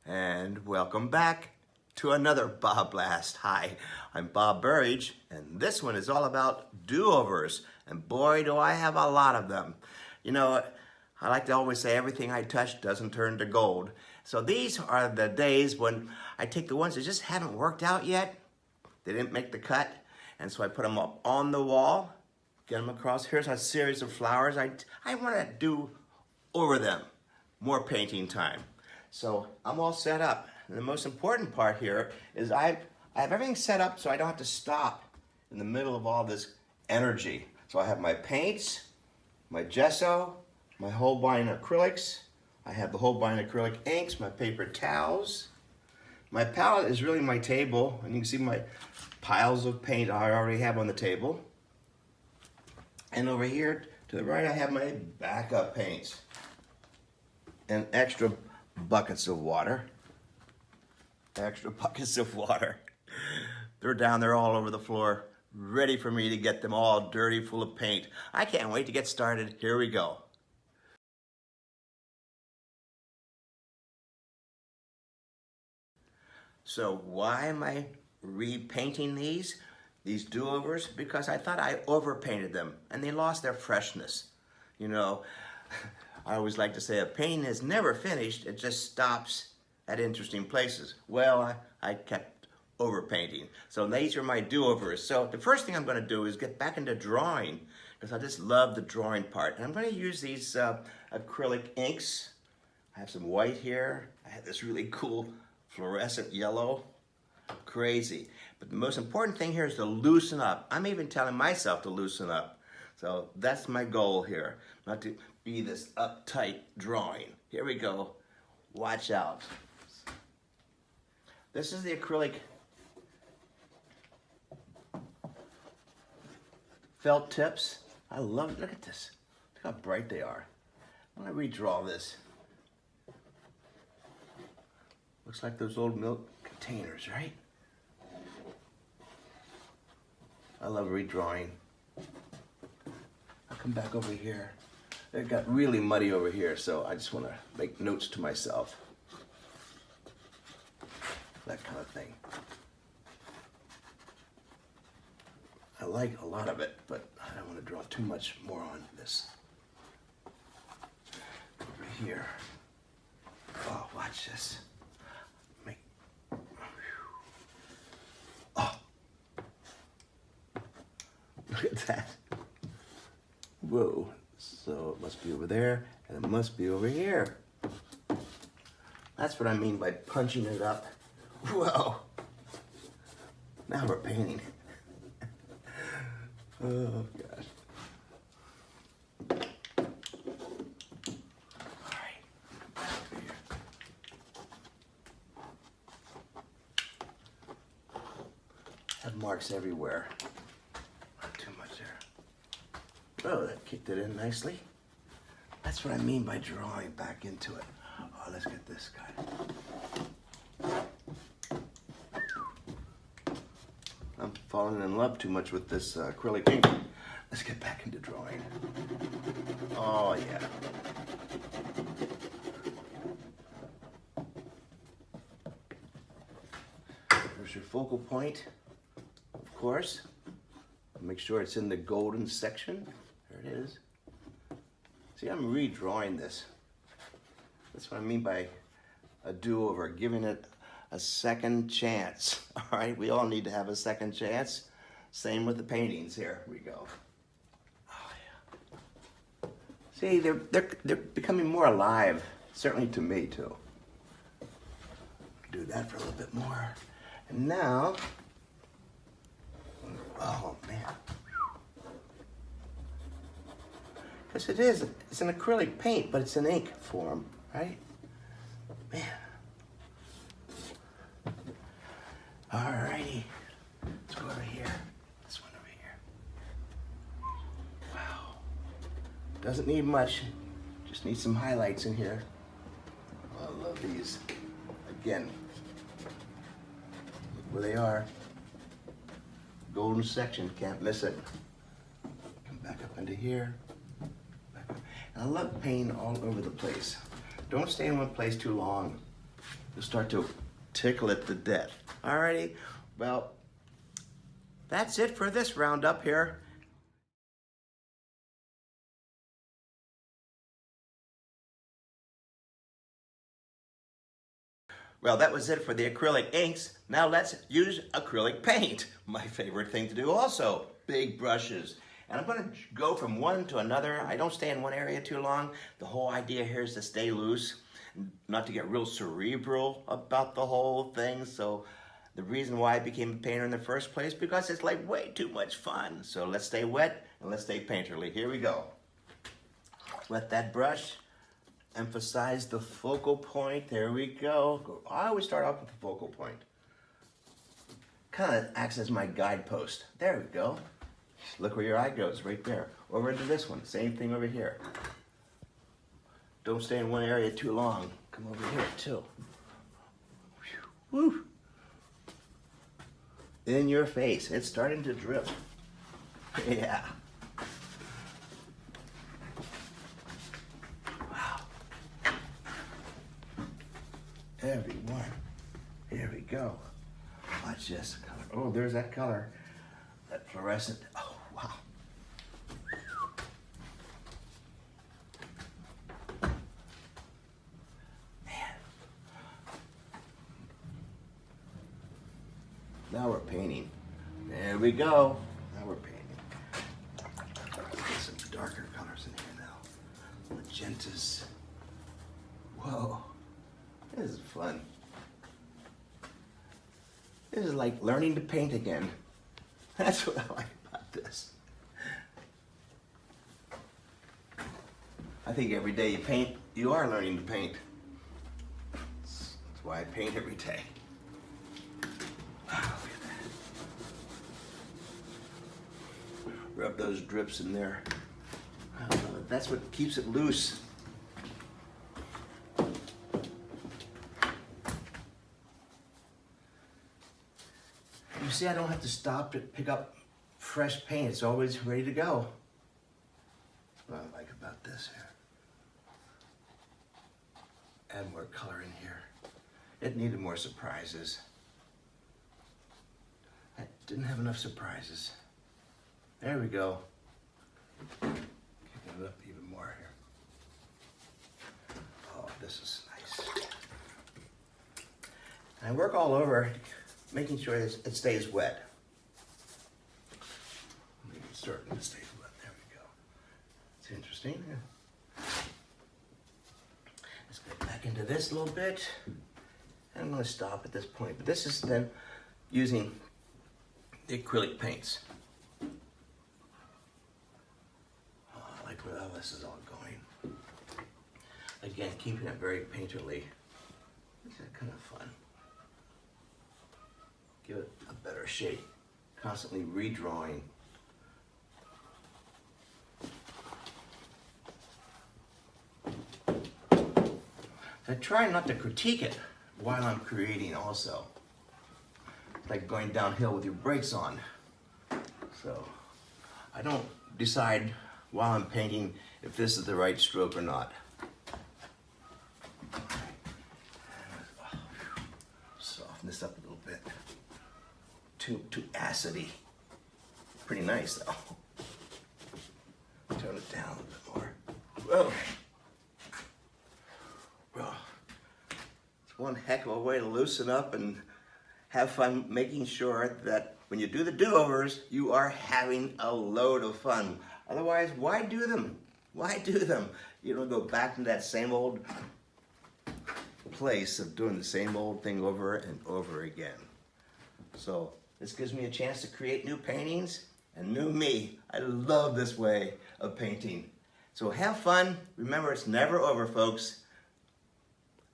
And welcome back to another BobBlast. Hi, I'm Bob Burridge, and this one is all about do-overs. And boy, do I have a lot of them. You know, I like to always say everything I touch doesn't turn to gold. So these are the days when I take the ones that just haven't worked out yet. They didn't make the cut, and so I put them up on the wall, get them across. Here's a series of flowers. I want to do over them. More painting time. So I'm all set up. And the most important part here is I have everything set up so I don't have to stop in the middle of all this energy. So I have my paints, my gesso, my Holbein acrylics. I have the Holbein acrylic inks, my paper towels. My palette is really my table, and you can see my piles of paint I already have on the table. And over here to the right, I have my backup paints and extra buckets of water. Extra buckets of water. They're down there all over the floor, ready for me to get them all dirty, full of paint. I can't wait to get started. Here we go. So why am I repainting these do-overs? Because I thought I overpainted them and they lost their freshness. You know, I always like to say a painting is never finished, it just stops at interesting places. Well, I kept overpainting. So these are my do-overs. So the first thing I'm going to do is get back into drawing, because I just love the drawing part. And I'm going to use these acrylic inks. I have some white here. I have this really cool fluorescent yellow. Crazy. But the most important thing here is to loosen up. I'm even telling myself to loosen up. So that's my goal here, not to be this uptight drawing. Here we go. Watch out. This is the acrylic felt tips. I love it. Look at this. Look how bright they are. I'm going to redraw this. Looks like those old milk containers, right? I love redrawing. I'll come back over here. It got really muddy over here, so I just want to make notes to myself. That kind of thing. I like a lot of it, but I don't want to draw too much more on this. Over here. Oh, watch this. Oh. Look at that. Whoa. So it must be over there, and it must be over here. That's what I mean by punching it up. Whoa. Now we're painting. Oh, gosh. All right. Back over here. Have marks everywhere. Not too much there. Oh, that kicked it in nicely. That's what I mean by drawing back into it. Oh, let's get this guy. I'm falling in love too much with this acrylic ink. Let's get back into drawing. Oh, yeah. There's your focal point, of course. Make sure it's in the golden section. There it is. See, I'm redrawing this. That's what I mean by a do-over, giving it a second chance. All right, we all need to have a second chance. Same with the paintings. Here we go. Oh yeah. See, they're becoming more alive. Certainly to me too. Do that for a little bit more. And now, oh man. Because it's an acrylic paint, but it's an ink form, right? Man. Alrighty, let's go over here. This one over here. Wow. Doesn't need much, just need some highlights in here. Oh, I love these. Again, look where they are. Golden section, can't miss it. Come back up into here. Back up. And I love painting all over the place. Don't stay in one place too long. you'll start to tickle it to death. Alrighty, well, that's it for this roundup here. Well, that was it for the acrylic inks. Now let's use acrylic paint. My favorite thing to do also, big brushes. And I'm gonna go from one to another. I don't stay in one area too long. The whole idea here is to stay loose, not to get real cerebral about the whole thing. So the reason why I became a painter in the first place, because it's like way too much fun. So let's stay wet and let's stay painterly. Here we go. Wet that brush. Emphasize the focal point. There we go. I always start off with the focal point. Kind of acts as my guidepost. There we go. Look where your eye goes, right there. Over into this one. Same thing over here. Don't stay in one area too long. Come over here too. Woo. In your face. It's starting to drip. Yeah. Everyone. Here we go. Watch this color. Oh, there's that color. That fluorescent. Oh, wow. Man. Now we're painting. There we go. Now we're painting. Get some darker colors in here now. Magentas. Whoa. This is fun. This is like learning to paint again. That's what I like about this. I think every day you paint, you are learning to paint. That's why I paint every day. Wow, look at that. Rub those drips in there. That's what keeps it loose. You see, I don't have to stop to pick up fresh paint. It's always ready to go. What I like about this here. Add more color in here. It needed more surprises. I didn't have enough surprises. There we go. Kicking it up even more here. Oh, this is nice. And I work all over, making sure it stays wet. Maybe it's starting to stay wet. There we go. It's interesting. Yeah. Let's get back into this a little bit. And I'm going to stop at this point. But this is then using the acrylic paints. Oh, I like where all this is all going. Again, keeping it very painterly. Makes that kind of fun. Give it a better shape. Constantly redrawing. I try not to critique it while I'm creating also. It's like going downhill with your brakes on. So I don't decide while I'm painting if this is the right stroke or not. Soften this up a little bit. Too acidy. Pretty nice though. Turn it down a little bit more. Whoa. Well, it's one heck of a way to loosen up and have fun making sure that when you do the do-overs, you are having a load of fun. Otherwise, why do them? Why do them? You don't go back into that same old place of doing the same old thing over and over again. So this gives me a chance to create new paintings and new me. I love this way of painting. So have fun. Remember, it's never over, folks.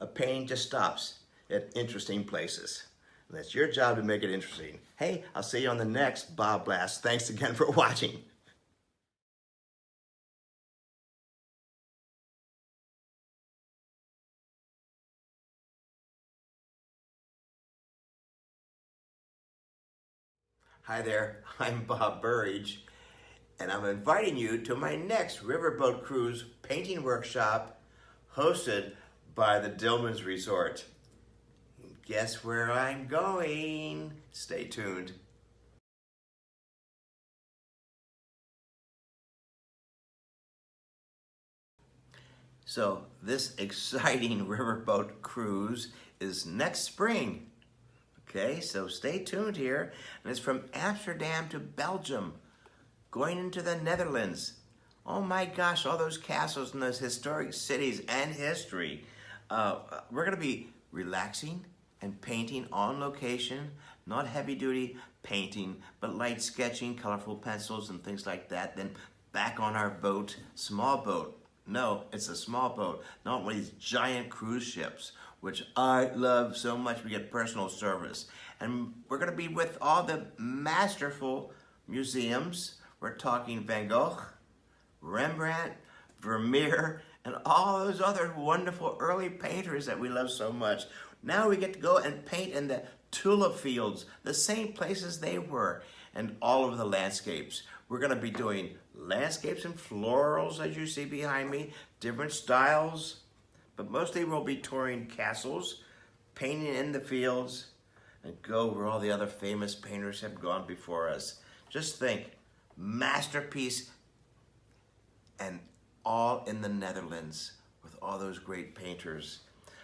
A painting just stops at interesting places. And that's your job to make it interesting. Hey, I'll see you on the next BobBlast. Thanks again for watching. Hi there, I'm Bob Burridge, and I'm inviting you to my next riverboat cruise painting workshop hosted by the Dillman's Resort. Guess where I'm going? Stay tuned. So this exciting riverboat cruise is next spring. Okay, so stay tuned here. And it's from Amsterdam to Belgium, going into the Netherlands. Oh my gosh, all those castles and those historic cities and history. We're gonna be relaxing and painting on location, not heavy duty painting, but light sketching, colorful pencils and things like that. Then back on our boat, small boat. No, it's a small boat, not one of these giant cruise ships, which I love so much. We get personal service. And we're gonna be with all the masterful museums. We're talking Van Gogh, Rembrandt, Vermeer, and all those other wonderful early painters that we love so much. Now we get to go and paint in the tulip fields, the same places they were, and all of the landscapes. We're gonna be doing landscapes and florals, as you see behind me, different styles, but mostly we'll be touring castles, painting in the fields, and go where all the other famous painters have gone before us. Just think, masterpiece, and all in the Netherlands with all those great painters.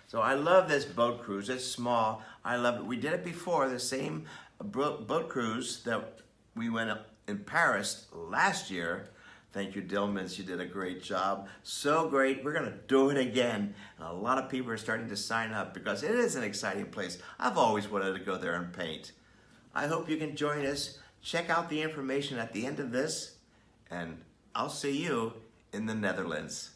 So I love this boat cruise. It's small. I love it. We did it before, the same boat cruise that we went up in Paris last year. Thank you, Dillmans. You did a great job. So great. We're going to do it again. And a lot of people are starting to sign up because it is an exciting place. I've always wanted to go there and paint. I hope you can join us. Check out the information at the end of this, and I'll see you in the Netherlands.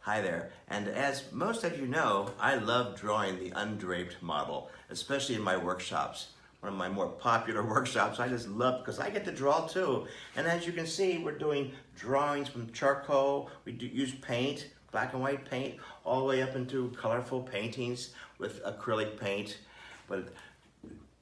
Hi there, and as most of you know, I love drawing the undraped model, especially in my workshops. One of my more popular workshops I just love because I get to draw too. And as you can see, we're doing drawings from charcoal. We use paint, black and white paint, all the way up into colorful paintings with acrylic paint. But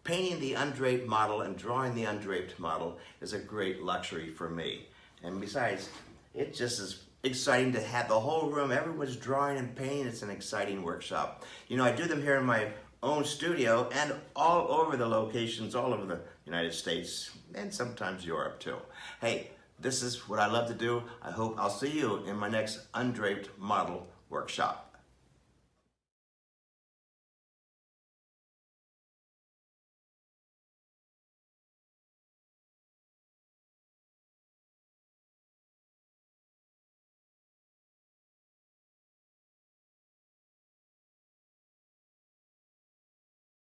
painting the undraped model and drawing the undraped model is a great luxury for me. And besides, it just is exciting to have the whole room, everyone's drawing and painting. It's an exciting workshop. You know, I do them here in my own studio and all over the locations, all over the United States and sometimes Europe too. Hey, this is what I love to do. I hope I'll see you in my next undraped model workshop.